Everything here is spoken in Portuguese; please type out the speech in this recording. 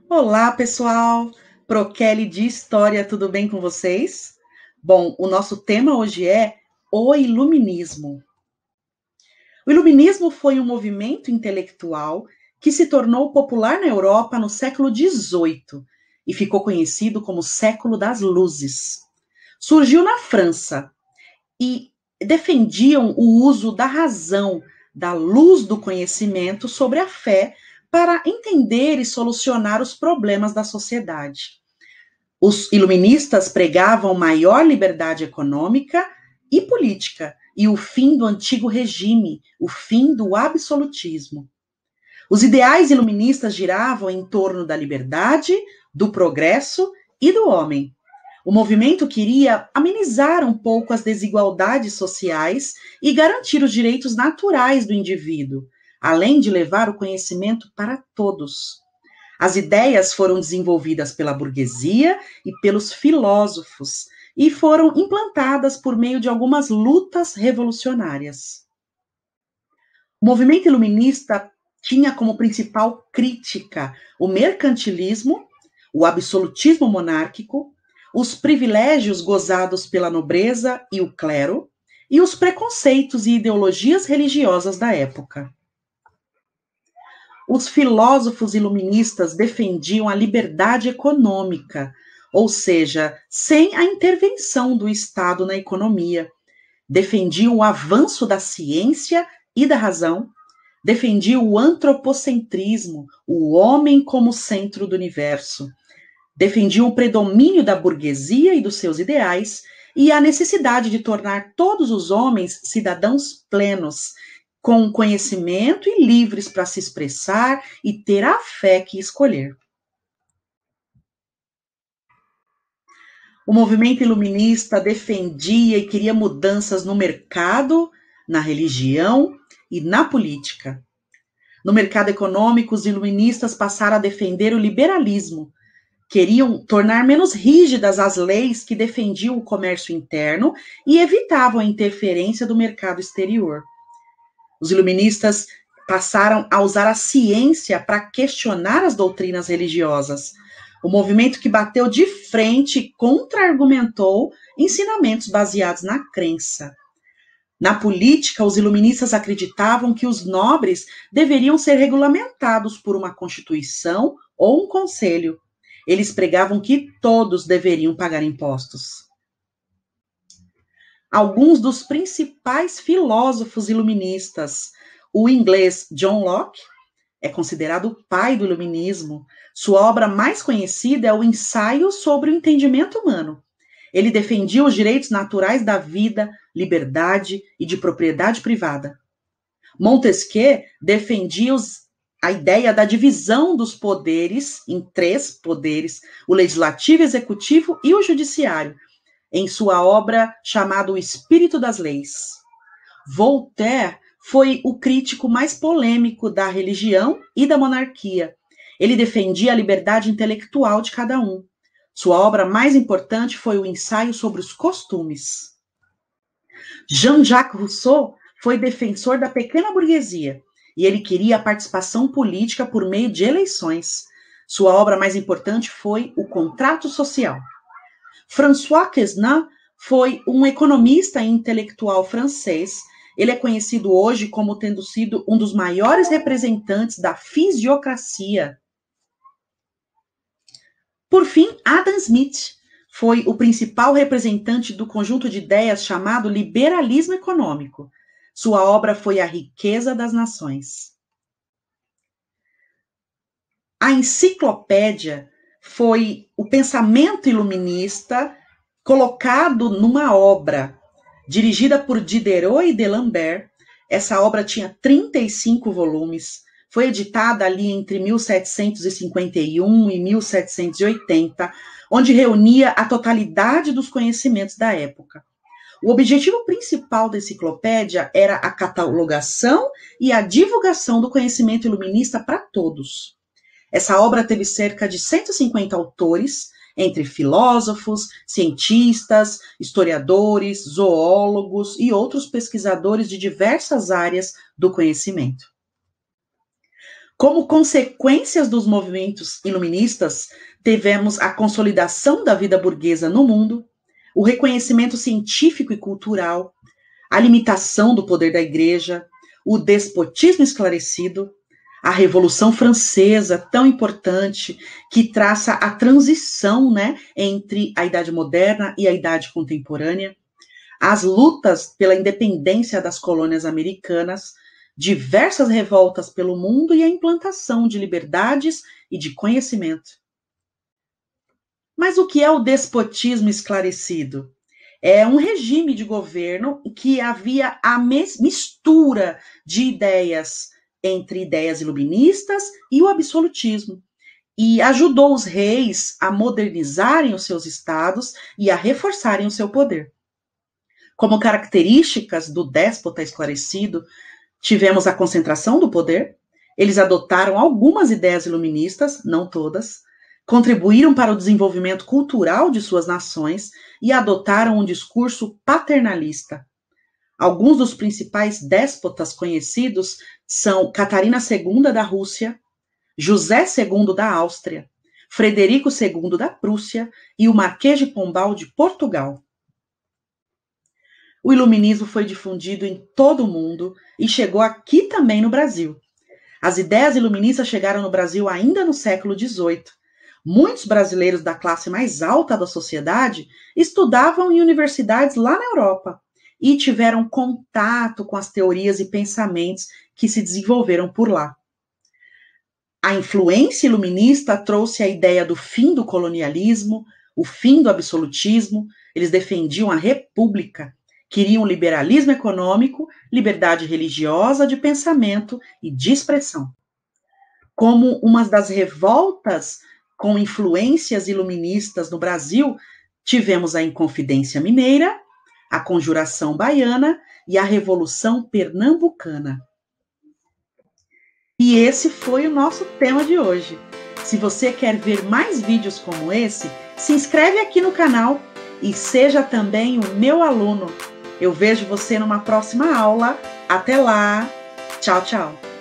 Olá, pessoal! Prokelly de História, tudo bem com vocês? Bom, o nosso tema hoje é o Iluminismo. O Iluminismo foi um movimento intelectual que se tornou popular na Europa no século XVIII e ficou conhecido como Século das Luzes. Surgiu na França e defendiam o uso da razão, da luz do conhecimento sobre a fé para entender e solucionar os problemas da sociedade. Os iluministas pregavam maior liberdade econômica e política e o fim do antigo regime, o fim do absolutismo. Os ideais iluministas giravam em torno da liberdade, do progresso e do homem. O movimento queria amenizar um pouco as desigualdades sociais e garantir os direitos naturais do indivíduo, além de levar o conhecimento para todos. As ideias foram desenvolvidas pela burguesia e pelos filósofos e foram implantadas por meio de algumas lutas revolucionárias. O movimento iluminista tinha como principal crítica o mercantilismo, o absolutismo monárquico, os privilégios gozados pela nobreza e o clero, e os preconceitos e ideologias religiosas da época. Os filósofos iluministas defendiam a liberdade econômica, ou seja, sem a intervenção do Estado na economia. Defendiam o avanço da ciência e da razão, defendiam o antropocentrismo, o homem como centro do universo. Defendiam o predomínio da burguesia e dos seus ideais e a necessidade de tornar todos os homens cidadãos plenos, com conhecimento e livres para se expressar e ter a fé que escolher. O movimento iluminista defendia e queria mudanças no mercado, na religião e na política. No mercado econômico, os iluministas passaram a defender o liberalismo. Queriam tornar menos rígidas as leis que defendiam o comércio interno e evitavam a interferência do mercado exterior. Os iluministas passaram a usar a ciência para questionar as doutrinas religiosas. O movimento que bateu de frente e contra-argumentou ensinamentos baseados na crença. Na política, os iluministas acreditavam que os nobres deveriam ser regulamentados por uma constituição ou um conselho. Eles pregavam que todos deveriam pagar impostos. Alguns dos principais filósofos iluministas, o inglês John Locke, é considerado o pai do iluminismo. Sua obra mais conhecida é o Ensaio sobre o Entendimento Humano. Ele defendia os direitos naturais da vida, liberdade e de propriedade privada. Montesquieu defendia a ideia da divisão dos poderes em 3 poderes, o legislativo, executivo e o judiciário, em sua obra chamada O Espírito das Leis. Voltaire foi o crítico mais polêmico da religião e da monarquia. Ele defendia a liberdade intelectual de cada um. Sua obra mais importante foi o Ensaio sobre os Costumes. Jean-Jacques Rousseau foi defensor da pequena burguesia e ele queria a participação política por meio de eleições. Sua obra mais importante foi O Contrato Social. François Quesnel foi um economista e intelectual francês. Ele é conhecido hoje como tendo sido um dos maiores representantes da fisiocracia. Por fim, Adam Smith foi o principal representante do conjunto de ideias chamado liberalismo econômico. Sua obra foi A Riqueza das Nações. A enciclopédia foi o pensamento iluminista colocado numa obra dirigida por Diderot e D'Alembert. Essa obra tinha 35 volumes, foi editada ali entre 1751 e 1780, onde reunia a totalidade dos conhecimentos da época. O objetivo principal da enciclopédia era a catalogação e a divulgação do conhecimento iluminista para todos. Essa obra teve cerca de 150 autores entre filósofos, cientistas, historiadores, zoólogos e outros pesquisadores de diversas áreas do conhecimento. Como consequências dos movimentos iluministas, tivemos a consolidação da vida burguesa no mundo, o reconhecimento científico e cultural, a limitação do poder da Igreja, o despotismo esclarecido, a Revolução Francesa, tão importante, que traça a transição, né, entre a Idade Moderna e a Idade Contemporânea, as lutas pela independência das colônias americanas, diversas revoltas pelo mundo e a implantação de liberdades e de conhecimento. Mas o que é o despotismo esclarecido? É um regime de governo que havia a mistura de ideias entre ideias iluministas e o absolutismo, e ajudou os reis a modernizarem os seus estados e a reforçarem o seu poder. Como características do déspota esclarecido, tivemos a concentração do poder, eles adotaram algumas ideias iluministas, não todas, contribuíram para o desenvolvimento cultural de suas nações e adotaram um discurso paternalista. Alguns dos principais déspotas conhecidos são Catarina II da Rússia, José II da Áustria, Frederico II da Prússia e o Marquês de Pombal de Portugal. O iluminismo foi difundido em todo o mundo e chegou aqui também no Brasil. As ideias iluministas chegaram no Brasil ainda no século XVIII. Muitos brasileiros da classe mais alta da sociedade estudavam em universidades lá na Europa e tiveram contato com as teorias e pensamentos que se desenvolveram por lá. A influência iluminista trouxe a ideia do fim do colonialismo, o fim do absolutismo. Eles defendiam a república, queriam liberalismo econômico, liberdade religiosa de pensamento e de expressão. Como uma das revoltas com influências iluministas no Brasil, tivemos a Inconfidência Mineira, a Conjuração Baiana e a Revolução Pernambucana. E esse foi o nosso tema de hoje. Se você quer ver mais vídeos como esse, se inscreve aqui no canal e seja também o meu aluno. Eu vejo você numa próxima aula. Até lá! Tchau, tchau!